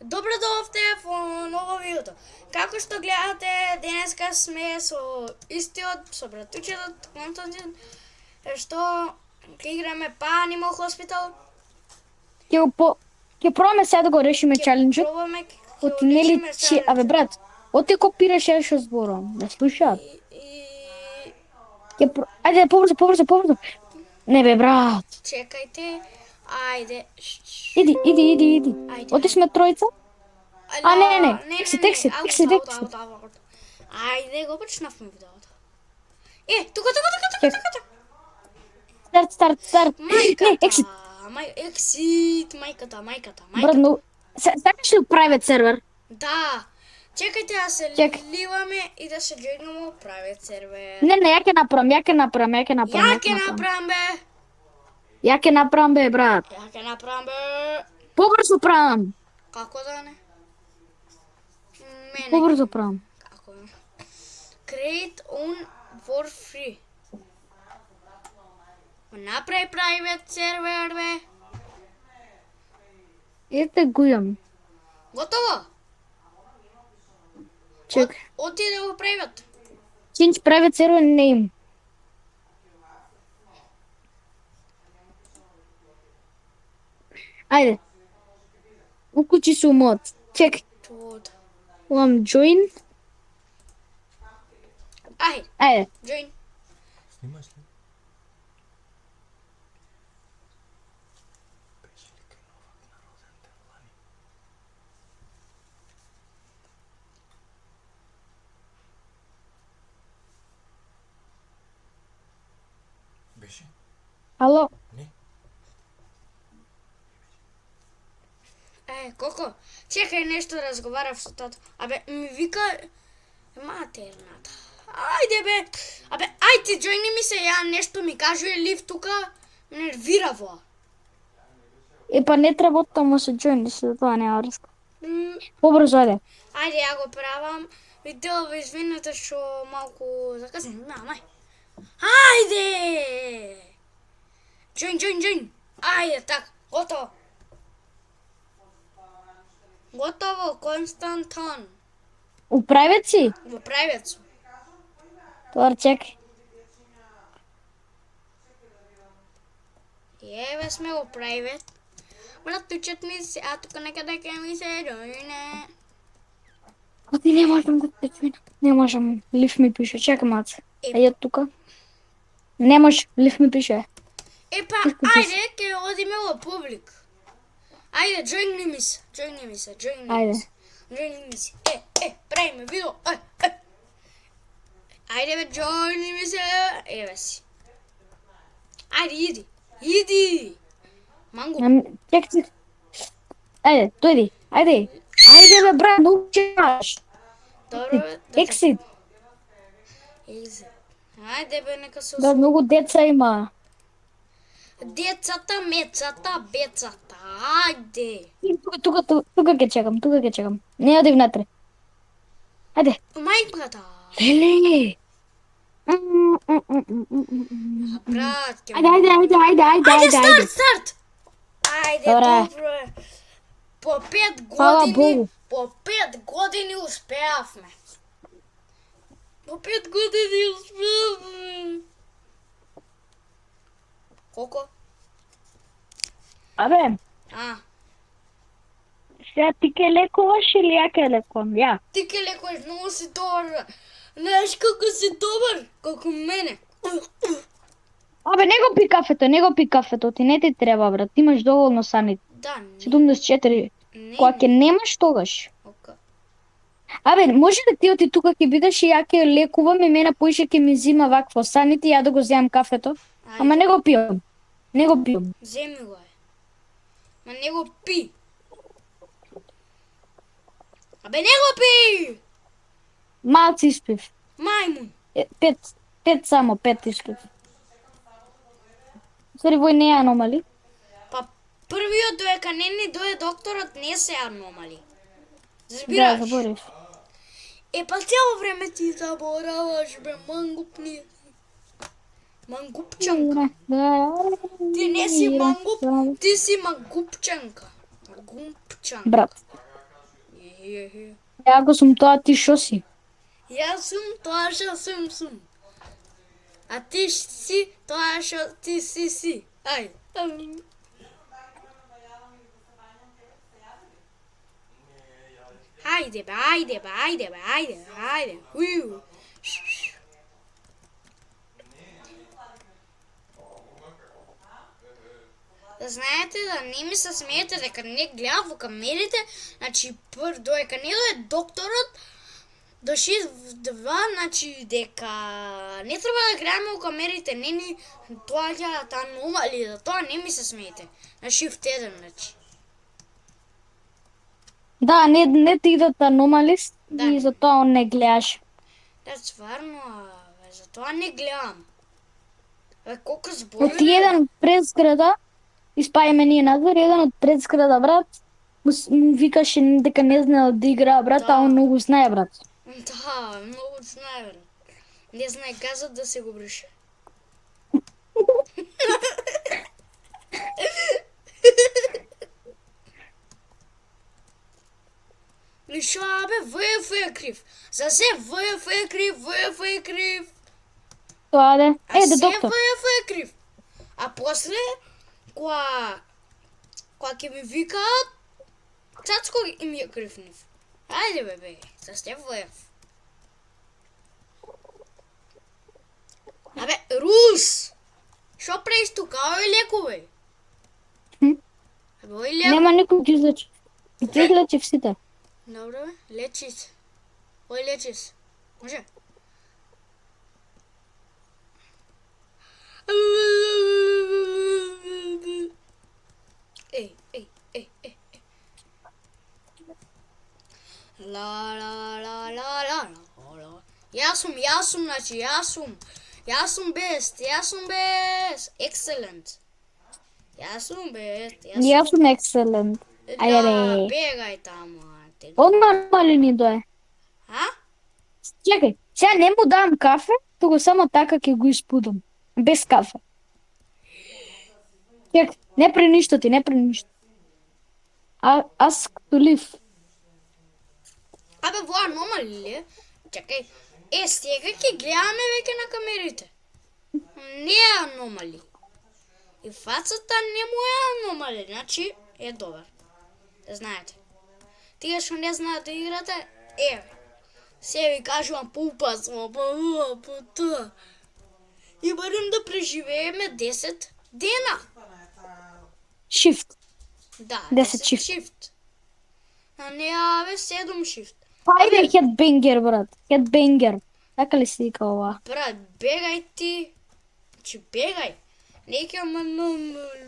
Добро дојдовте во ново видео. Како што гледате, денеска сме со истиот, со братучетот Константин, што ќе играме па Animal Hospital. Ќе пробаме сега да го решиме чаленџот. Пробаме Оти нели че, абе брат, оти копираш ја што зборам. Не слушаат. Ајде побрзо. Не бе брат. Чекајте. Ајде. Иди. Ајде. Оти сме тројца. А не. Ексит. Ајде, го почнавме видеото. Тука. Старт. Не, ексит. Ексит, мајката. Брат, но сакаш ли private сервер? Да. Чекајте да се ливаме и да се джойнаме во private сервер. Не, ја ќе направам, Ја ќе направам, бе. брат. Ја ќе направам, бе. Побрзо правам. Како да не? Побрзо правам. Како да? Create on for free. Направи private сервер, бе. Ете го имам. Готово? Чек. Отиде во private. Change private server name. Ајде. Уклучи се мод. Чек. Join. Ајде. Join. Снимаш ли? Беше? Ало. Не. Коко, чекај нешто разговарав со тато. Абе, ми вика матерната. Ајде бе. Абе, ајде, джойни ми се, ја нешто ми кажува лив тука, ме нервира во. Па не треба таму се join, се тоа нема врска. Побрзо ајде. Ајде, ја го правам. Видео, извинете што малку закаснем. Ајде! Join. Ајде, така, готово. Готово, Константин. Управет си? Во private сум. Тоа чекај. Еве сме во private. Братучет ми се, тука некаде ќе ми се join. Оти не можам да те join. Не можам. Лив ми пише. Чекај маце. Ајде тука. Не може, лив ми пише. Ајде, ќе одиме во публик. Ајде, join ми се. Ајде. Правиме видео. Ајде бе, join ми се. Еве си. Ајде, иди. Мангу. Чекай. Ајде, дојди. Ајде бе, брат, научиш. Добро бе. Ексит. Ајде бе, нека се Да, многу деца има. Децата, мецата, бецата. Ајде. Тука ќе чекам. Не оди внатре. Ајде. Мајката. Леле. Брат, Ајде. старт. Ајде, Добре. добро е. По 5 Фала години, Богу. по 5 години успеавме. Колко? Абе, сега ти ке лекуваш или ја ке лекувам? Ја. Ти ке лекуваш, многу си добар. Знаеш како си добар, како мене. Абе, не го пи кафето, ти не ти треба, брат. Ти имаш доволно санит. Да, не. 74. Кога ќе немаш тогаш. Абе, може да ти оти тука ќе бидеш и ја ќе лекувам и мене поише ќе ми зима вакво санити и ја да го земам кафето. Ама не го пијам. Земи го е. Ма не го пи. Абе, не го пи! Малци испив. Мајмун. 5 испив. Сори, вој не е аномали. Па првиот доека не ни дое докторот не се аномали. Да, Забираш? заборив. Па цело време ти забораваш, бе, мангупни. Мангупчанка. Ти не си мангуп, ти си мангупчанка. Брат. Ја го сум тоа, ти шо си? Јас сум тоа што сум. А ти си тоа што ти си. Ај. Ајде. Уиу. Да знаете да не ми се смеете дека не гледам во камерите, значи додека не дое докторот, до 6-2, значи дека не треба да гледаме во камерите, не ни доаѓаат аномалии, за тоа не ми се смеете. На Shift 1, значи. Да, не ти идат аномалист Да. и затоа он не гледаш. Да, стварно, за тоа не гледам. Колку Од зборови? еден пред зграда, испајме ние надвор, еден од пред зграда, брат, му викаше дека не знае да игра, брат, Да. а он многу знае, брат. Да, многу знае, брат. Не знае газот да се го брише. И шо, бе, ВФ е крив. За се ВФ е крив. Тоа де. А Де се доктор. ВФ е крив. А после, кога ќе ми викаат, Цацко им е крив нив. Ајде, бе, за се ВФ. Абе, Рус! Шо правиш тука? Ој леку, бе. Абе, ој леку. Нема никој ги излечи. Ги излечи сите. Добро, бе, лечи се. Ој лечи се. Може? Ей. La. Јас сум, значи, јас сум best. Excellent. Јас сум best. Јас сум екселент. Ајде, Да, бе. бегај таму. Одма ли ни дое? А? Чекај, сега не му дам кафе, туку само така ќе го испудам. Без кафе. Чекај, не преништо. Аз to live. Абе, во аномали ли? Чекај, сега ќе гледаме веќе на камерите. Не е аномали. И фацата не му е аномали, значи е добар. Да знаете. Тие што не знаат да играте, се ви кажувам поупасно, по тоа. И барем да преживееме 10 дена. Shift. Да, 10 shift. shift. А не, абе, 7 shift. Ајде, headbanger, брат. Headbanger. Така ли се вика ова? Брат, бегај ти. Чи бегај. Нека ме номали.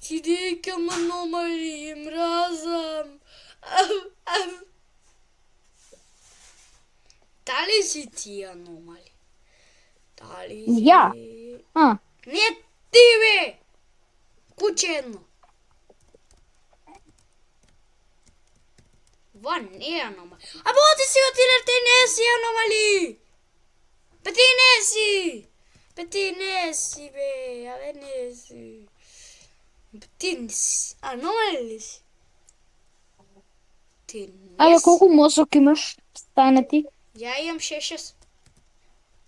Ти нека ме номали, мразам. Дали си ти аномали? Дали си? Ја. А, Не ти, бе! Куче едно. Ва не е аномали. Абе, оти си отидеш, ти не си аномали! Бе, ти не си! Бе, абе, не си. Бе, ти не си. Аномали ли си? Ти не абе, си. колку мозок имаш? Стане ти? Ја имам 6.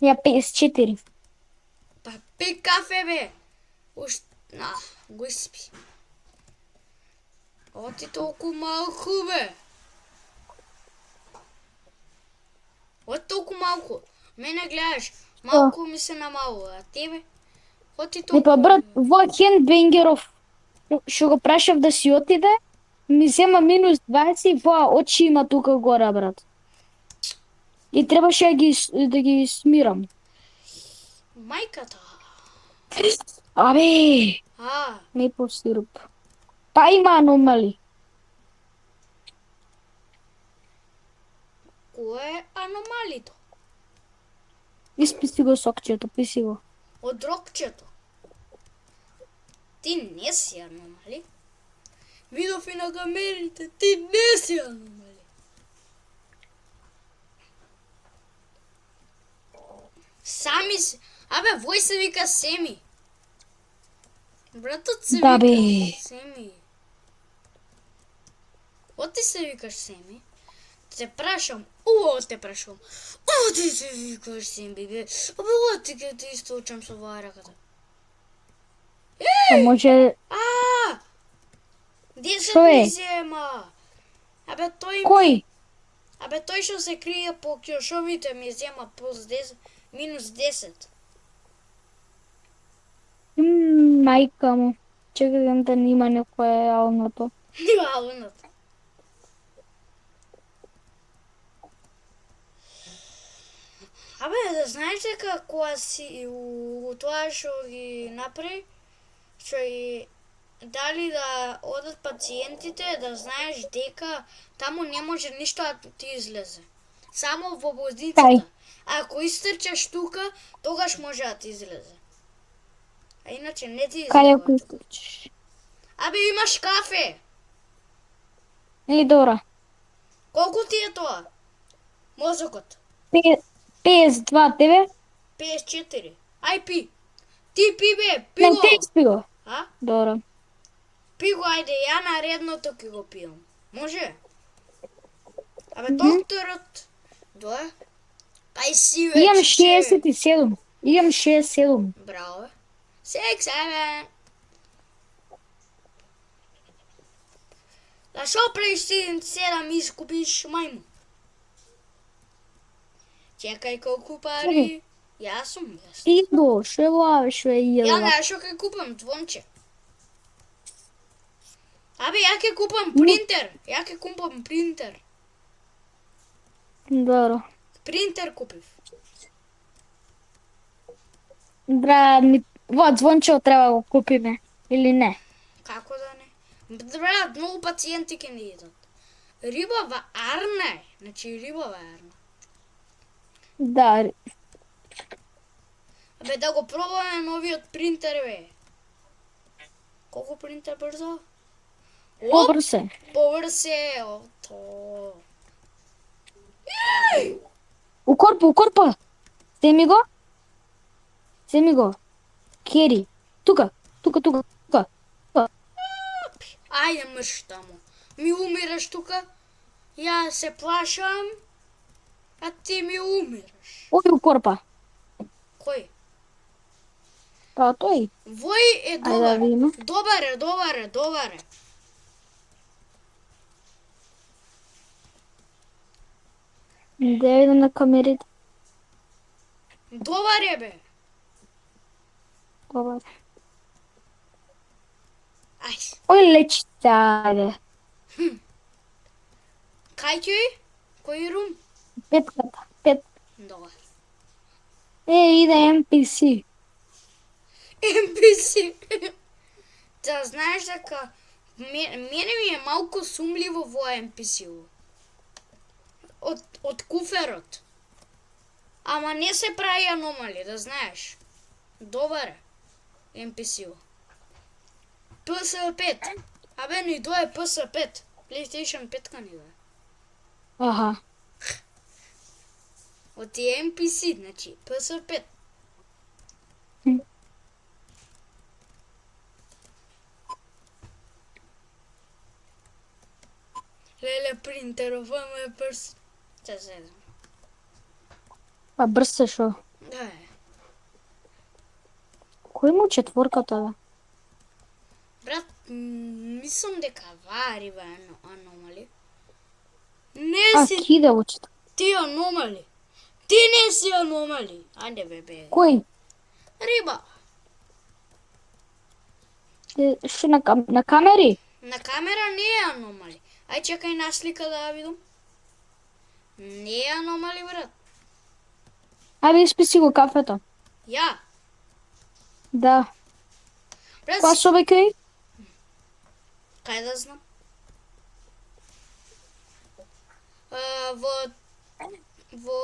Ја 54. Па пи кафе, бе. Го испи. Оти толку малку, бе. Оти толку малку. Мене гледаш. Малку ми се намалува, а тебе? Оти Не толку. па брат, во Хендбенгеров, што го прашав да си отиде, ми зема минус 20 во очи има тука гора, брат. И требаше да ги смирам. Мајката. Абе, maple syrup. Па има аномали. Кој е аномалито? Испи си го сокчето, писи го. Од рокчето. Ти не си аномали. Видов и на камерите, ти не си аномали. Сами си. Абе, вој се вика Семи. Братот се Да, вика бе. Семи. Оти се викаш Семи. Те прашам, уво те прашам. О, ти се викаш син, бебе. Абе, ти ке ти источам со вараката. Па може... А! 10 Што е? ми зема. Абе, Кој? тој што се крие по кјошовите ми зема плюс 10, минус 10. Мајка му. Чекам да нема некој алното. Алунат. Абе, да знаеш дека кога си у тоа што ги направи, што и дали да одат пациентите, да знаеш дека таму не може ништо да ти излезе. Само во возницата. Кај? Ако истрчаш тука, тогаш може да ти излезе. А иначе не ти Кај излезе. ако искачиш? Абе, имаш кафе. Добра. Колку ти е тоа? Мозокот. 52 тебе? 54. Ај пи. Ти пи бе, пи Не, го. те испиго. А? Добра. Пи го, ајде, ја наредното ќе го пијам. Може? Абе, докторот... Доја? Ај си вече. Имам 67. Имам 67. Браво. 6-7. Да шо правиш 7 искупиш мајму? Чекај колку пари. Јас сум. Идо, шо е лаве, шо е Ја јела. знаеш што ќе купам, звонче. Абе, ја ќе купам принтер. Ја ќе купам принтер. Добро. Принтер купив. Во звончево треба да го купиме. Или не? Како да не? Брат, многу пациенти ќе не идат. Рибава арна е. Значи, рибава арна. Да. Абе, да го пробаме новиот принтер, бе. Колку принтер брзо? Оп, Добро се. поврз е, ото. У корпа. Земи го. Земи го. Кери. Тука. Ајде мрш таму. Ми умираш тука. Ја се плашам. А ти ми умираш. Ој у корпа. Кој? Па тој. Вој е Ајде да добар. видиме. Добар е. Да видам на камерите. Добар е, бе. Добар. Ај, Ој лечите, ајде. кај ќе? Кој рум? Петката. Пет. Добар. Иде NPC. NPC. Да знаеш дека мене ми е малку сумливо во NPC-во. Од куферот. Ама не се прави аномали, да знаеш. Добар е NPC-во. PS5. Абе, ни дое PS5. PlayStation 5 ни дое. Аха. Од тие NPC, значи PS5. Леле, принтеров, ама прс. Се седам. Па брз се шо. Да е. Кој му четворката, бе? Брат, мислам дека варива аномали. Не си Киде во четворката. ти аномали. Ти не си аномали. Ајде бе. Кој? Риба. Шо на камери? На камера не е аномали. Ај чекај на слика да ја видам. Не е аномали, брат. Ајде исписи го кафето. Ја. Да. Брат, Која собака е? кај да знам? Во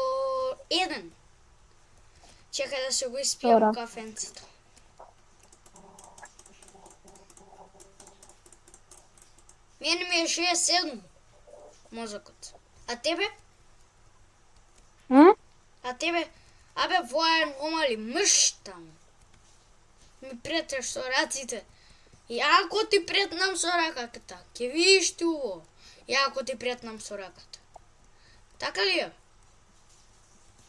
еден. Чекај да се го испијам Добро. кафенцето. Мене ми е 6-7 мозокот. А тебе? А? А тебе? Абе, воја аномали, мрш таму. Ми претреш со раците. И ако ти претнам со раката, ќе видиш ти уво. И ако ти претнам со раката. Така ли е?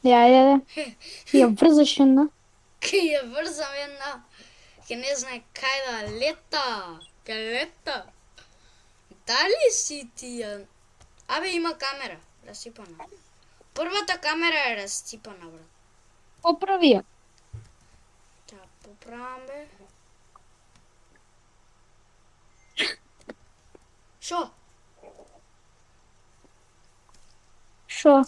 Ја. Ја врзаш една. Ке ја врзам една. Ке не знае кај да лета. Ке лета. Дали си ти ја... Абе, има камера. Расипана. Првата камера е расипана, брат. Поправи ја. Та, поправам, бе. Шо? Шо?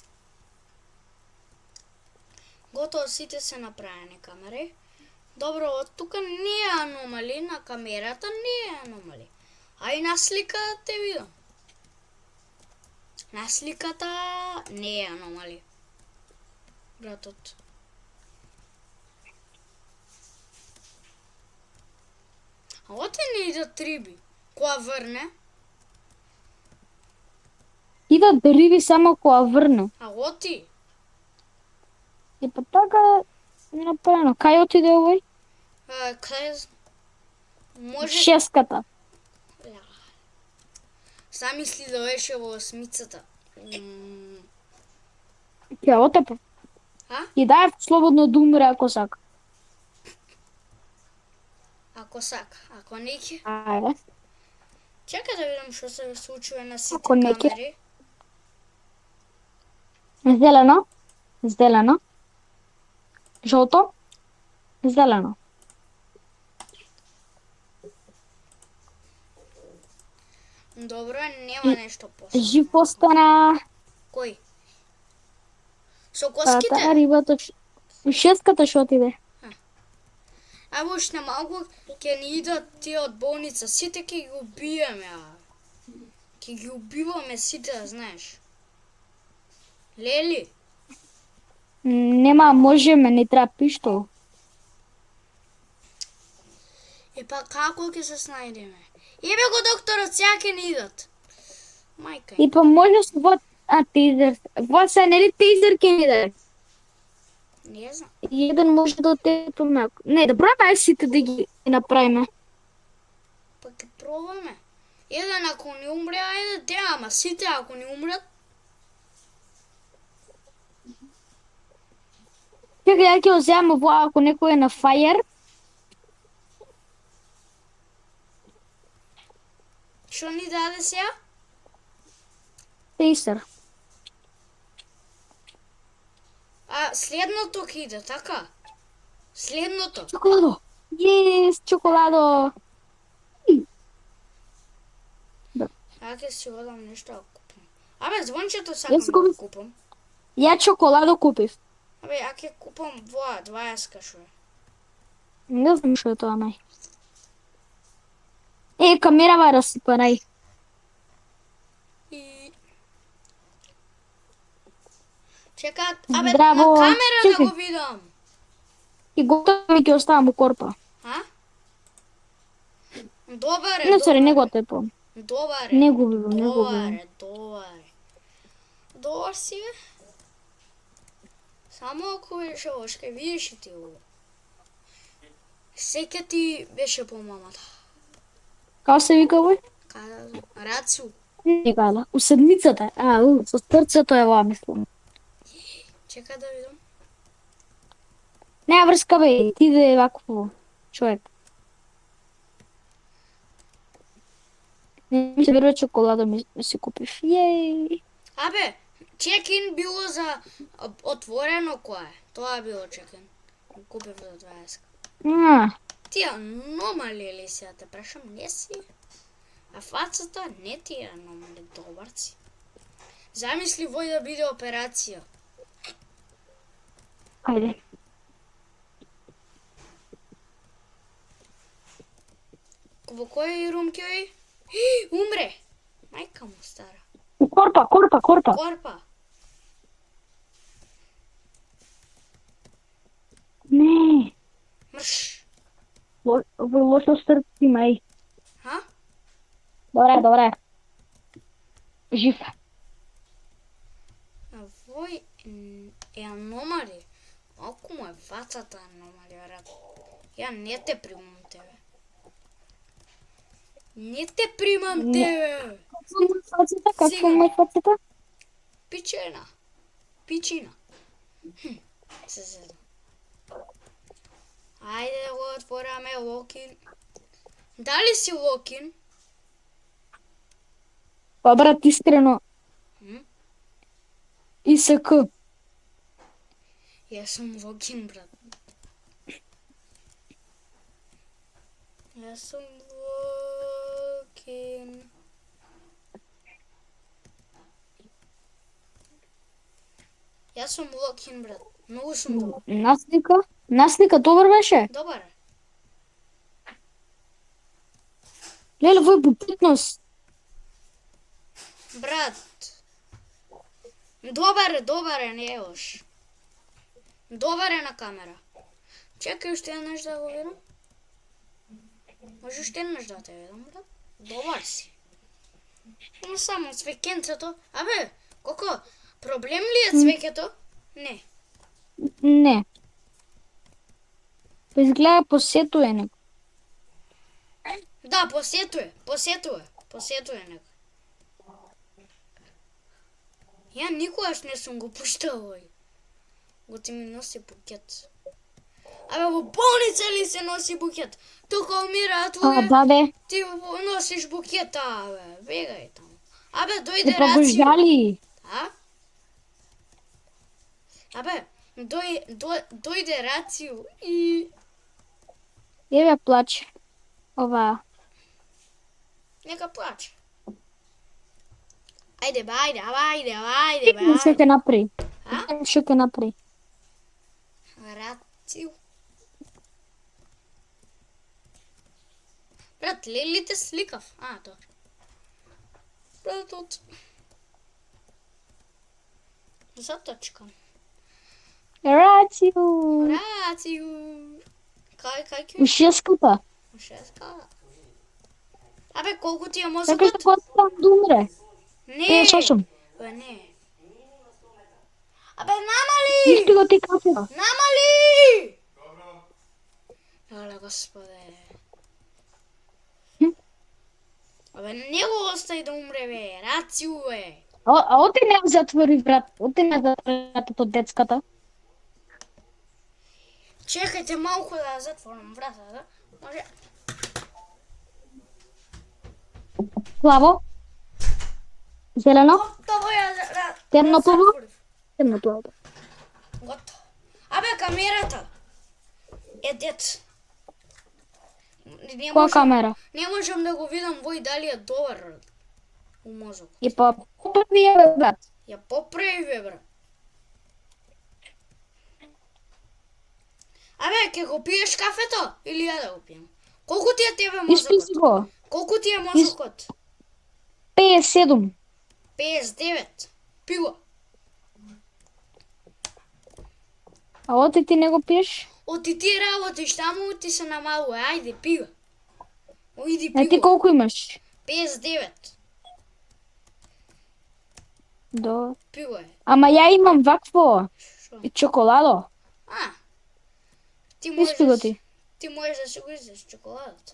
Готово сите се направени камери. Добро, од тука не е аномали, на камерата не е аномали. А и на сликата те видам. На сликата не е аномали. Братот. А оте не идат риби. Која врне? Идат риби само кога врне. А оти? И па така е направено. Кај отиде овој? Кај... Може... Шеската. Ја. Замисли да беше во осмицата. Ќе отепа. А? И дај слободно да умре ако сака. Ако сака, ако не ќе... Ајде. Чекај да видам што се случува на сите Ако не ќе- камери. Зелено. Зелено. Жолто. Зелено. Добро, нема нешто после. Жив остана. Кој? Со Таа коските? рибата. Шеската што отиде. А уште малку ќе ни идат тие од болница, сите ќе ги убиеме, Ќе ги убиваме сите, знаеш. Лели, Нема, можеме, не треба пиштол. па како ќе се снајдеме? Ебе го докторот, сега ќе ни идат. Мајка И им. па може во тейзер. Во се нели тейзер ќе ни даде. Не знам. И еден може да отепаме. Не, да пробаме сите да ги направиме. Па ќе пробаме. Еден ако не умре, ајде те, ама сите ако не умрат, Чекај, ја ќе го земам во ако некој е на фајер. што ни даде сега? Тейзер. А следното ќе иде, така? Следното. Чоколадо. Јес, чоколадо. А ќе си одам нешто да купам. Абе, звончето сакам Јас да го го мис- купам. Ја чоколадо купив. Абе, ја ќе купам воа, 20 шо е. Не знам што е тоа, мај. Камерава расипанај. И... Чекат, абе, Здраво. на камера да Чекај. го видам. И готово ми ќе оставам у корпа. А? Добар е, Не, сори, не добар го е. тепам. Добар е. Не го видам, не го Добар видам. е, добар е. Добар си, бе. Само ако беше ошке, видиш и ти го. Сеќа ти беше по мамата. Како се вика овој? Када, Рацу. Не када. У седмицата. Со срцето е ова, мислам. Чека да видам. Нема врска, бе. Ти да е вакво човек. Не ми се верува чоколадо ми си купив. Јеј. Абе, чекин било за отворено кое? Тоа било чекин. Купив за 20. Ти аномали ли си, да те прашам, не си? А фацата не ти е аномали, добар си. Замисли вој да биде операција. Ајде. Во кој рум ќе ој? Умре! Мајка му стара. Корпа. Корпа. Не. Мрш. Во лошо срце има, еј. Ха? Добре. Жив. А вој е аномали. Малку му е фацата аномали, брат. Ја не те примам тебе. Не те примам тебе. Како му е фацата? Сега. Пичена. Пичена. пичина. Се седам. Ајде да го отвораме Локин. Дали си Локин? Па брат, искрено. М? ИСК. Јас сум Локин, брат. Јас сум Локин. Јас сум Локин, брат. Многу сум добар. Наслика добар беше. Добар. Леле, вој бупитност. Брат. Добар е, не е лош. Добар е на камера. Чекај уште еднаш да го видам. Може уште еднаш да те видам, брат. Добар си. Но само цвекенцето. Абе, колко проблем ли е цвеќето? Не. Не. Па изгледа посетуе некој. Да, посетуе некој. Ја никогаш не сум го пуштал овој. Го ти ми носи букет. Абе, во болница ли се носи букет? Тука умира твоја, Да бе. ти носиш букета, абе. Бегај таму. Абе, Се дојде па го Рацио. жали. А? Абе, дојде Рацио и... Еве плаче. Ова. Нека плаче. Ајде бе, ајде бе, Што ќе направи? А? Што ќе направи? Рацио. Брат, лелите сликав. Добро. Братот. Заточкам. Рацио. Рацио. Кај ќе? Ушеската. Шеска. Абе, колку ти е Сакаш мозокот? да потам да умре. Не. Сосум. Бе, не. Абе, намали! Испи го ти кафето. Намали! Оле, господе. Абе, не го остави да умре, бе. Рацио, бе. А оти не затвори брат. Оти не затвори вратата од детската. Чекајте малку да затворам вратата. Може... Плаво. Зелено. Готово ја да... Темно плаво? затворив. Темно плаво. Готово. Абе, камерата е дет. Не Која можам, камера? не можам да го видам вој дали е добар у мозок. И па поправи ја брат. Ја поправи, бе, брат. Абе, ќе го пиеш кафето или ја да го пием? Колку ти е тебе Испи мозокот? си го. Колку ти е мозокот? 57. 59. Пи го. А оти ти не го пиеш? Оти ти работиш таму, ти се намалува. Ајде, пи го. Оиди, А пи ти го. колку имаш? 59. До. Пи го е. Ама ја имам вакво. Шо? И чоколадо. Ти можеш Испи го ти. Ти можеш да се го изеш чоколадата.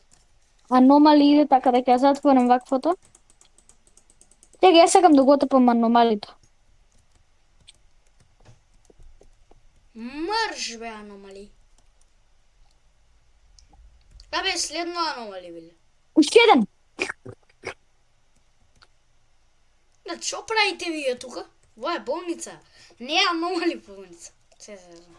Аномали иде така да ќе затворам ваквото. Тега ја сакам да го отапам аномалито. Мрж, бе, аномали. Абе, следно аномали, биле. Уште еден. Да, шо правите вие тука? Во е болница. Не е аномали болница. Се знам.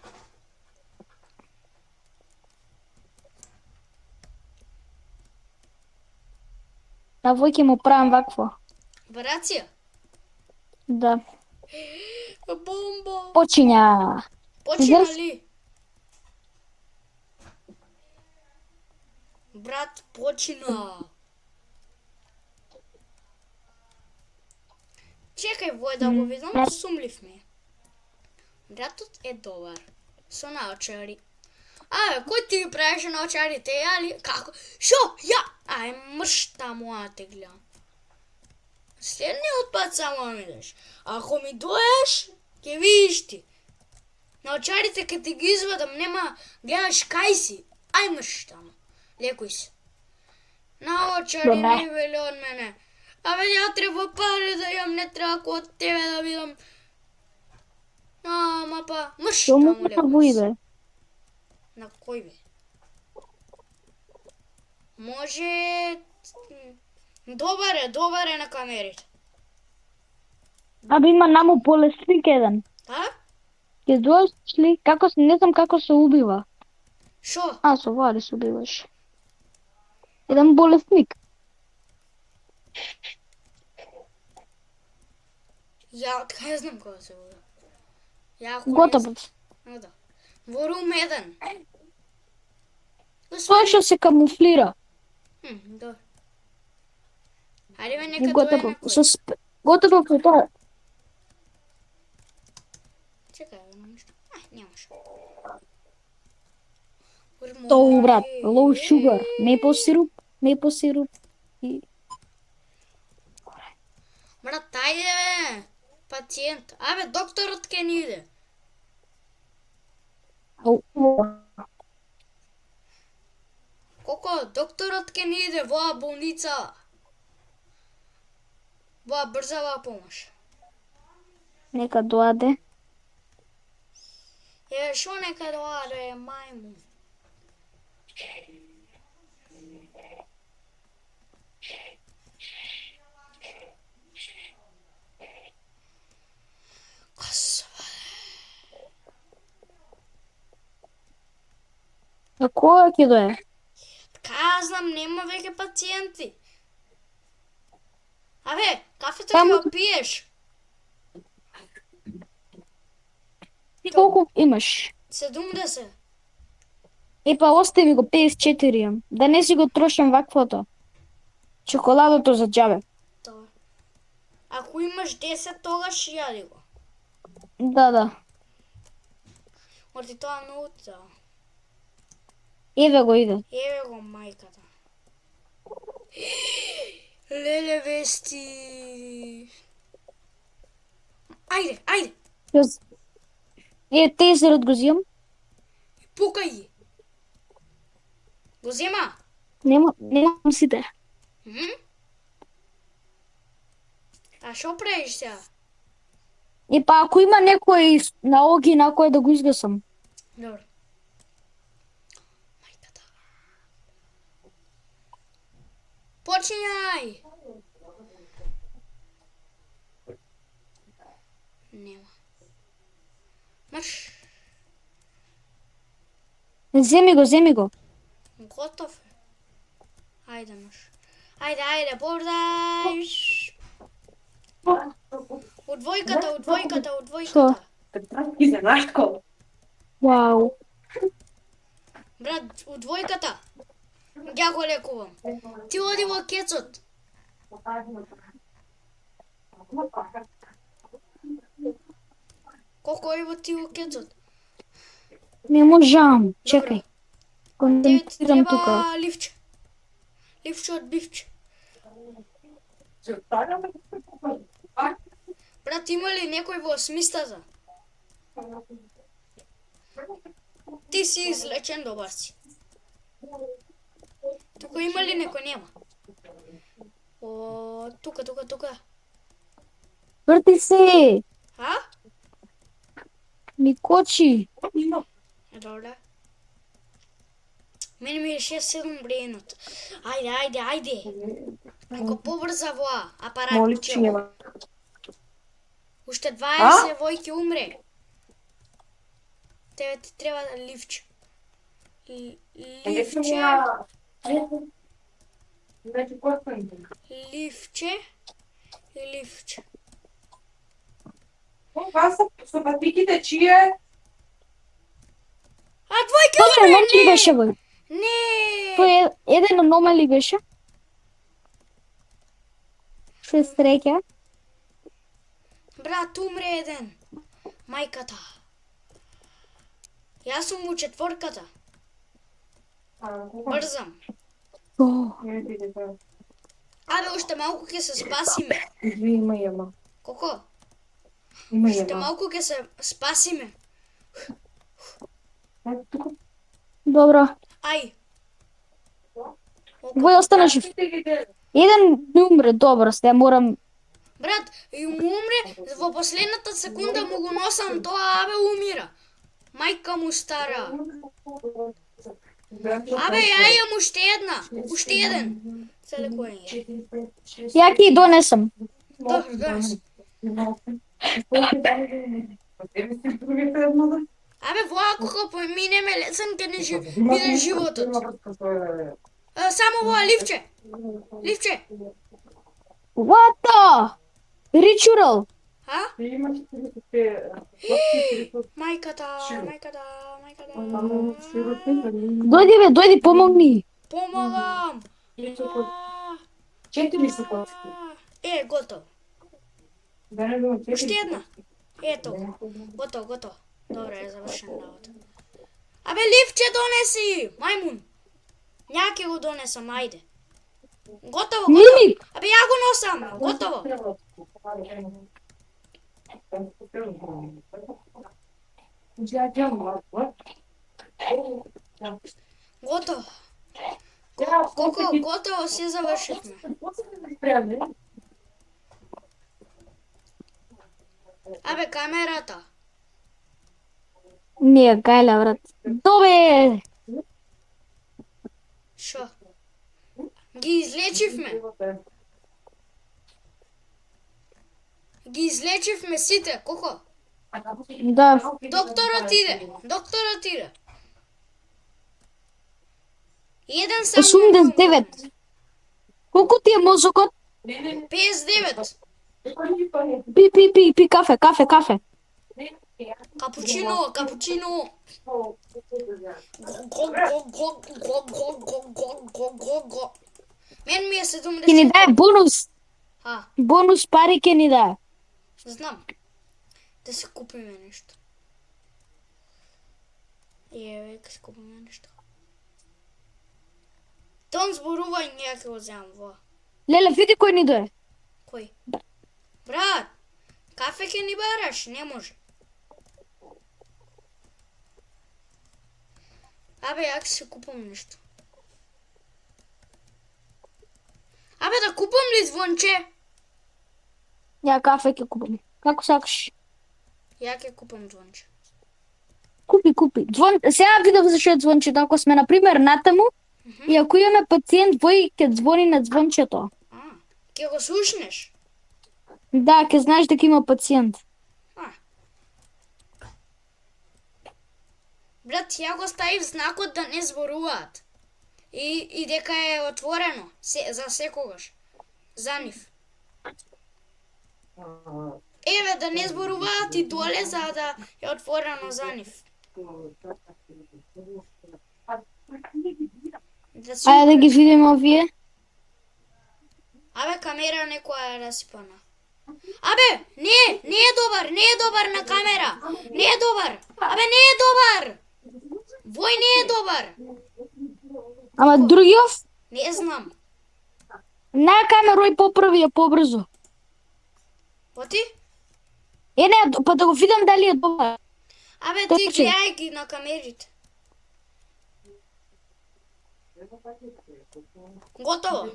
А вој ќе му правам вакво. Операција? Да. Бомба. Почиња. Почина Зар- ли? Брат, почина. Чекај, вој да го видам, сумлив ми е. Братот е добар. Со наочари. Кој ти ги правеше наочарите, ја ли? Како? Шо? Ја? Мрш таму, те гледам. Следниот пат само ми даш. Ако ми доеш, ќе видиш ти. Наочарите ке ти ги извадам, нема гледаш кај си. Мрш таму. Лекој се. Наочари Добре. не вели од мене. Абе, ја треба пари да јам, не треба од тебе да видам. Ама па, мрш, Што му таму на легуваш. бои бе? На кој бе? Може... Добар е на камерите. Абе има намо болесник еден. А? Ќе дојдеш ли? Не знам како се убива. Шо? Со вари се убиваш. Еден болесник. Ја, така ја знам кога се вода. Ја ако не Готово. знам- Да. Во рум 1. Тоа што се камуфлира. Добро. Ајде бе, нека Готово. дојде некој. Готово по тоа. Чекај, едно нешто. Нямаш. Тоа брат, low sugar, maple syrup и Брат, ајде бе, пациент. Абе, докторот ке ни иде. Коко, докторот ке ни иде во болница. Во брзава помош. нека доаде. Шо нека доаде, мајму. А која ќе дое? Знам, нема веќе пациенти. Абе, кафето Само- ќе го пиеш. Ти колку имаш? 70. Епа, остави ми го 54 имам. Да не си го трошам ваквото. Чоколадото за џабе. Тоа. Ако имаш 10, тогаш јади го. Да. Орти тоа многу да. Еве го иде. Еве го мајката. Леле вести. Ајде. Тезерот го зимам. Пукај ги. Го зема? Немам сите. А шо правиш сега? Епа, ако има некој на оги на кој да го изгасам. Добро. Мајката. Почињај! Нема. Марш. Земи го. Готов е. Ајде, марш. Ајде, бордај. Од двојката. Вау. Брат, од двојката. Ја го лекувам. Ти оди во кецот. Колко е во ти во кецот? Не можам. Чекај. Тебе ти Концентрирам тука. треба ливче. Ливче од бивче. Брат, има ли некој во смистата? Ти си излечен, добар си. Тука има ли некој? Нема. О, тука. Врти се. А? Ми кочи. Добре. Мене ми е 6-7 бренот. Ајде. Го побрза воа апарат. Уште 20 војки умре. Тебе ти треба ливче. Ливче. Вас со патиките чие? А двојка Тоа умре, не беше во. Не! Тоа еден аномали беше. Се среќа. Брат, умре еден. Мајката. Јас сум во четворката. Брзам. Абе, уште малку ќе се спасиме. Има. Коко? Има Уште малку ќе се спасиме. Добро. Ај. Вој остана жив. Еден не умре, добро, сега морам Брат, и му умре, во последната секунда му го носам тоа, абе умира. Мајка му стара. Абе, ја имам уште еден. Се лекување. Ја ќе ја донесам. Добро, донес. Абе, воа кога поминеме лесен ке ни биде животот. Само воа, ливче. What the? Ritual. А? Мајката. Дојди, помогни. Помогам. 4 се коцки. Готово. Уште една. Ето. Готово. Добре, е завршен работа. Абе, ливче донеси, мајмун. Ја ќе го донесам, ајде. Готово. Мимик. Абе, ја го носам, готово. Готово. Колко готово се завршивме. Абе, камерата. Не, гајла, брат. Добе. Шо? Ги излечивме сите, колко? Да. Докторот иде. Еден само 89. Колку ти е мозокот? 59. Пи, кафе. Капучино. Мен ми е 70. Ќе ни даде бонус. А, Бонус пари ќе ни даде. знам. Да се купиме нешто. Ке се купиме нешто. Тон зборувај, ја ќе го земам во. Леле, види кој ни дое. Кој? Брат, кафе ќе ни бараш? Не може. Абе, ја ќе се купам нешто. Абе, да купам ли звонче? Ја кафе ќе купам. Како сакаш? Ја ќе купам звонче. Купи. Сега видов зашто е звончето. Ако сме, например, натаму, и ако имаме пациент, вој ќе звони на звончето. Ќе го слушнеш? Да, ќе знаеш дека има пациент. Брат, ја го ставив знакот да не зборуваат. И дека е отворено за секогаш. За нив. Еве, да не зборуваат и доле за да е отворено за нив. Ајде да ги видиме овие. Абе, камера некоја е расипана. Абе, не е добар на камера. Не е добар. Абе, не е добар. Вој не е добар. Ама другиов? Не знам. На камерој поправи ја побрзо. Оти? Не, па да го видам дали е добар. Абе, ти Точно. гледај ги на камерите. Готово.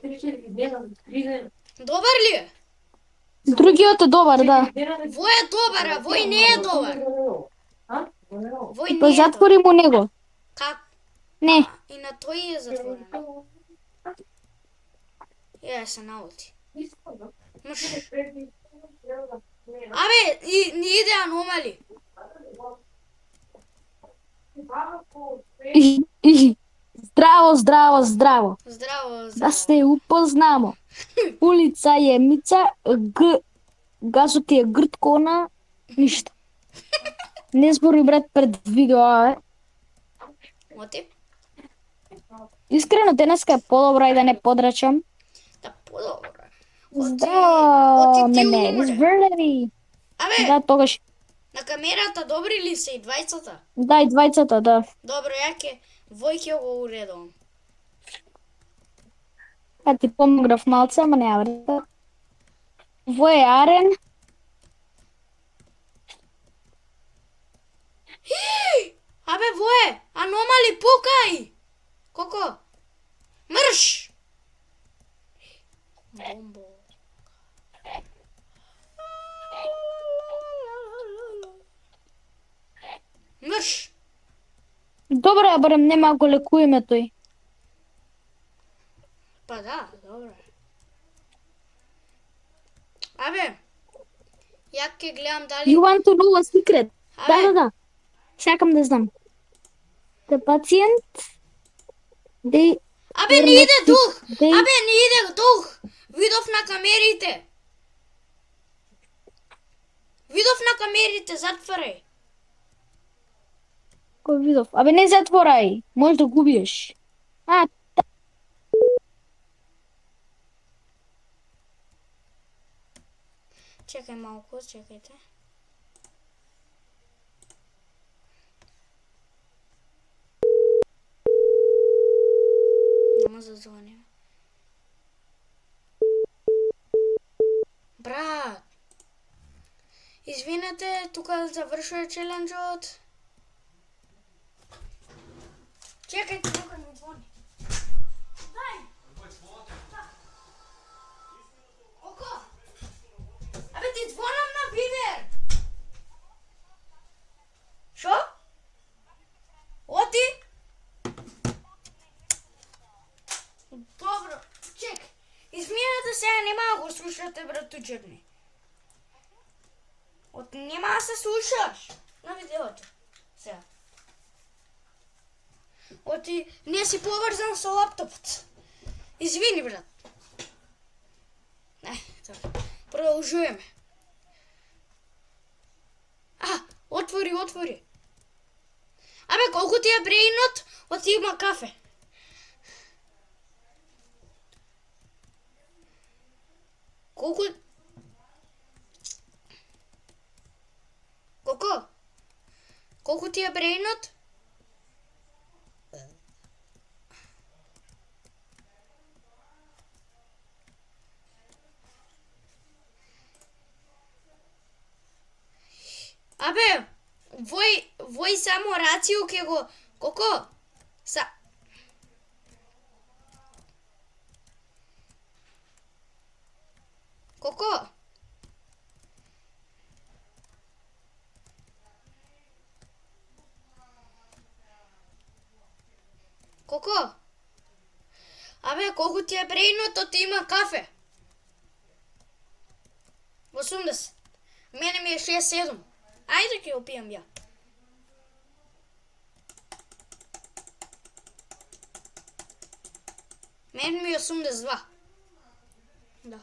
Добар ли е? Другиот е добар, да. Вој е добар, а вој не е добар. Вој Па не е добар. затвори му него. Как? Не. И на тој е затворено. Ја се наоти. Абе, ни иде аномали. Здраво. Здраво. Да се упознамо. Улица е Мица, газот е грткона, ништа. Не збори, брат, пред видео, бе. Оти? Искрено, денеска е подобра и да не подрачам. Да, подобро. Здраво, оти ти мене, умре. изврли. Абе, Да, тогаш. на камерата добри ли се и двајцата? Да, и двајцата, да. Добро, вој ќе го уредувам. А ти помогнав малце, ама не врата. Вој е Арен. Абе, вој, аномали, пукај! Коко? Мрш! Бомбо. мрш. Добро, ја барем нема го лекуеме тој. Па да, добро. Абе, ја ќе гледам дали... You want to know a secret? Абе. Да. Сакам да знам. The patient, they... Абе, не иде дух! They... Абе, не иде дух! Видов на камерите! Видов на камерите, затворај! Кој видов? Абе, не затворај. Може да губиеш. Чекај малку, чекајте. Нема зазвони. Брат! Извинете, тука завршува челенџот. Чекајте, некој ми звони. Дај! Око! Абе, ти звонам на Вибер! Шо? Оти? Добро, чек. Изминете сега, нема да го слушате, братучерни. Нема да се слушаш на видеото. Сега. Не си поврзан со лаптопот. Извини, брат. Продолжуваме. Отвори. Абе, колку ти е брейнот, има кафе. Колку ти е брейнот? Абе, вој само рацио ке го... Колко? Колко? Колко? Абе, колку ти е брейнот, има кафе. 80. Мене ми е 6-7. Ајде ќе опијам ја. Мене ми е 82. Да.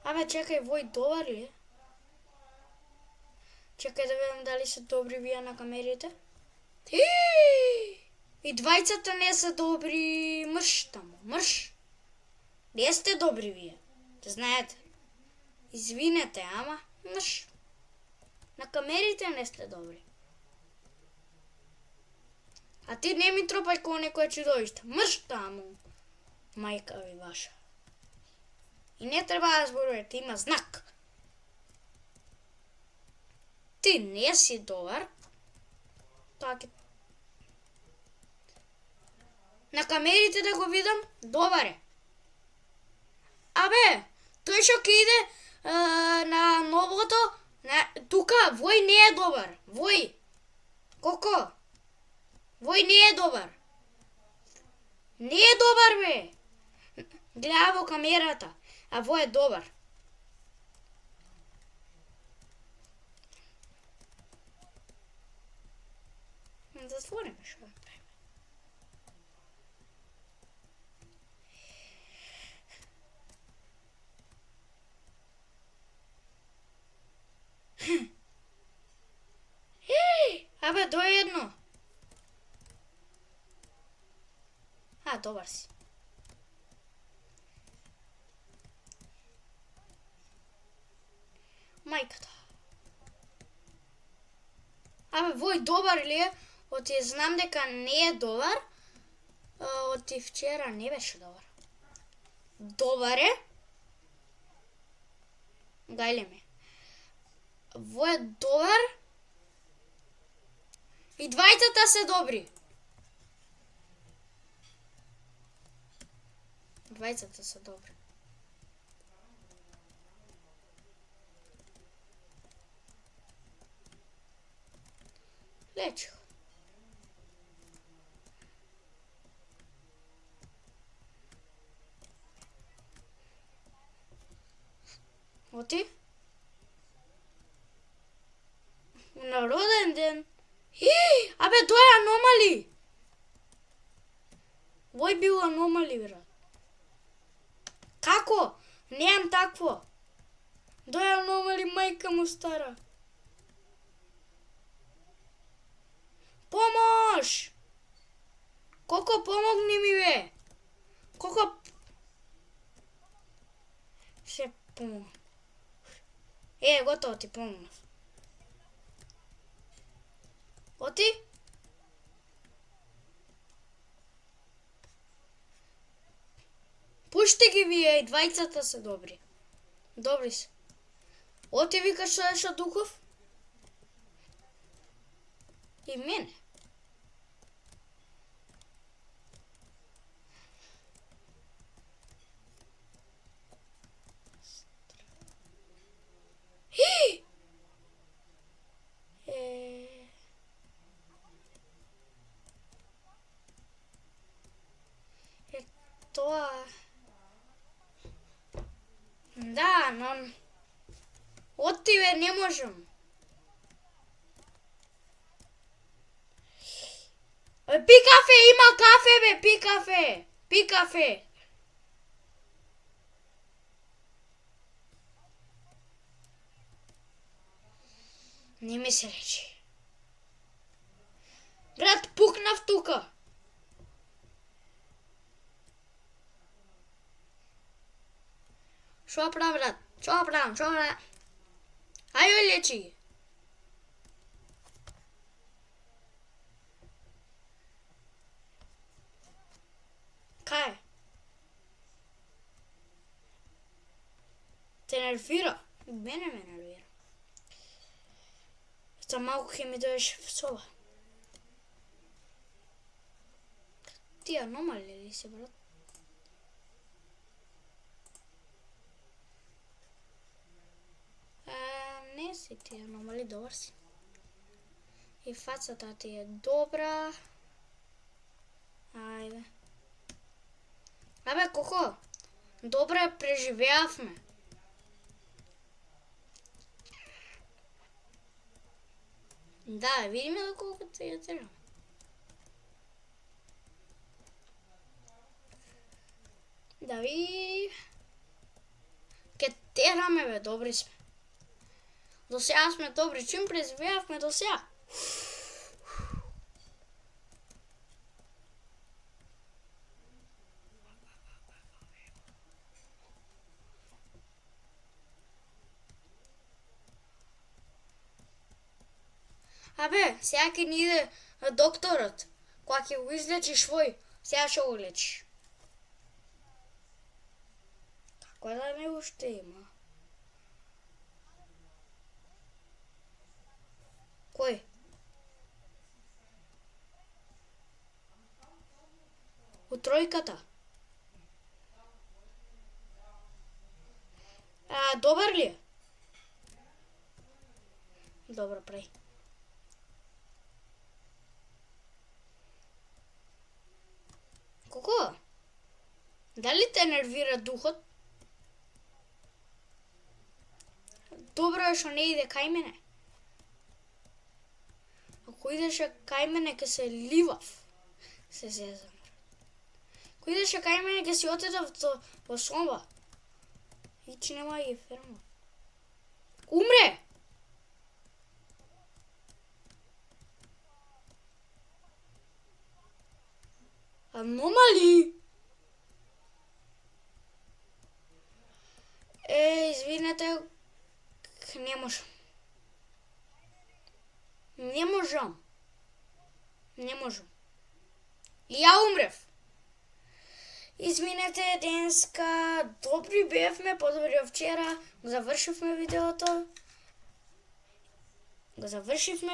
Абе, чекај, вој добар ли? Чекај да видам дали се добри вие на камерите. И двајцата не се добри. Мрш таму, мрш. Не сте добри вие. Знаете. Извинете, ама, мрш. На камерите не сте добри. А ти не ми тропај ко некој чудовиште. Мрш таму. Мајка ви ваша. И не треба да зборувате, има знак. Ти не си добар. На камерите да го видам, добар е. Абе, тој што ќе иде на новото, тука, вој не е добар. Вој. Колко? Вој не е добар. Не е добар, бе. Гледа во камерата, а вој е добар. Затвориме што да правиме. Абе, доедно. Добар си. Мајката. Абе, вој добар ли е? Знам дека не е добар. Вчера не беше добар. Добар е. Гајле ме. Вој е добар. И двајцата се добри. Двајцата се добри. Лечо. Оти? На роден ден. Абе, тоа е аномали. Вој бил аномали, брат. Како? Неам такво. Тоа е аномали, мајка му стара. Помош! Коко, помогни ми, бе. Коко... Се помогна. Готово ти помогнав. Оти? Пушти ги вие, и двајцата се добри. Добри се. Оти викаш што еш духов? И мене. Тоа... Да, но... Оти, бе, не можам. Пи кафе, има кафе, бе, пи кафе. Пи кафе. Не ми се рече. Брат, пукнав тука. Шо правам, брат? Шо правам? Ајде, лечи ги. Кај? Те нервира? Мене ме нервира. За малку ќе ми дојдеш в соба. Ти аномали ли си, брат? Не си ти аномали, добар си. И фацата ти е добра. Ајде. Абе, Коко, добре преживеавме. Да, видиме доколку ти ја терам. Да ви... Ке тераме, бе, добри сме. До сега сме добри, чим преживеавме до сега. Абе, сега ќе ни иде докторот. Кога ќе го излечиш вој, сега ќе го лечиш. Како да не уште има? Кој? У тројката? Добар ли е? Добро, прај. Коко? Дали те нервира духот? Добро е што не иде кај мене. Ако идеше кај мене ке се ливав. Се зезам. Ако идеше кај мене ке си отидав во соба. Ичи нема и ферма. Умре! Аномали! Извинете, не можам. Не можам. Не можам. И ја умрев. Извинете, денска добри бевме, подобри од вчера. Го завршивме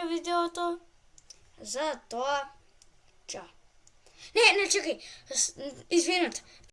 видеото. За тоа, чао. Не, чекај. Извинете.